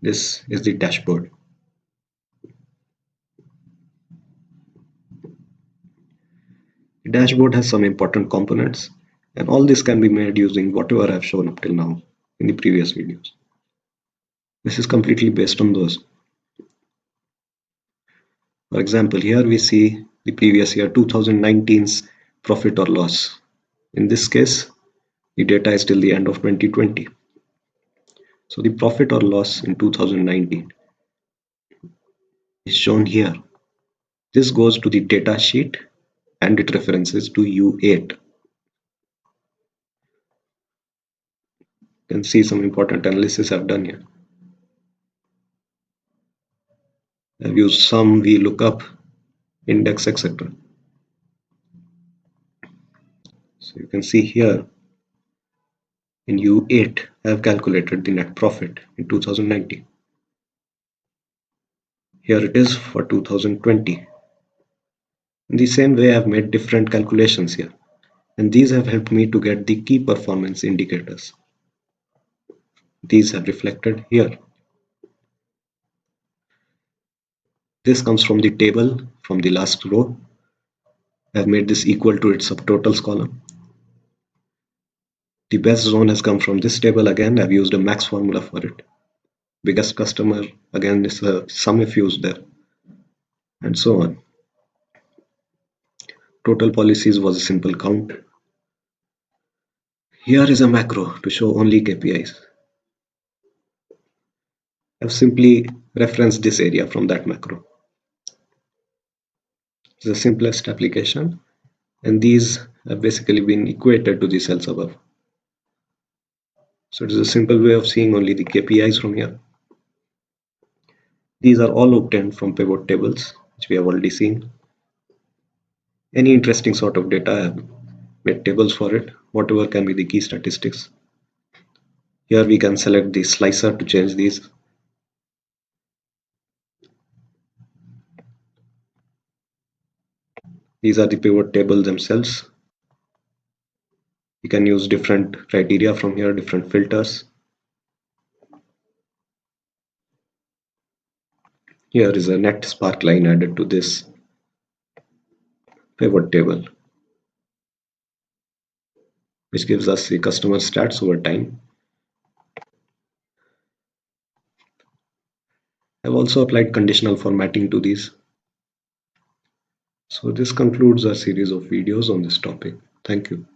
This is the dashboard. The dashboard has some important components, and all this can be made using whatever I've shown up till now in the previous videos. This is completely based on those. For example, here we see the previous year 2019's profit or loss. In this case, the data is till the end of 2020. So the profit or loss in 2019 is shown here. This goes to the data sheet and it references to U8. You can see some important analysis I've done here. I've used sum, VLOOKUP, index, etc. So you can see here in U8 I have calculated the net profit in 2019. Here it is for 2020. In the same way, I've made different calculations here, and these have helped me to get the key performance indicators. These have reflected here. This comes from the table from the last row. I've made this equal to its subtotals column. The best zone has come from this table again. I've used a max formula for it. Biggest customer, again, is a sum if used there, and so on. Total policies was a simple count. Here is a macro to show only KPIs. I've simply referenced this area from that macro. It's the simplest application, and these have basically been equated to the cells above. So it is a simple way of seeing only the KPIs from here. These are all obtained from pivot tables, which we have already seen. Any interesting sort of data, I have made tables for it, whatever can be the key statistics. Here we can select the slicer to change these. These are the pivot tables themselves. You can use different criteria from here, different filters. Here is a net spark line added to this pivot table, which gives us the customer stats over time. I've also applied conditional formatting to these. So this concludes our series of videos on this topic. Thank you.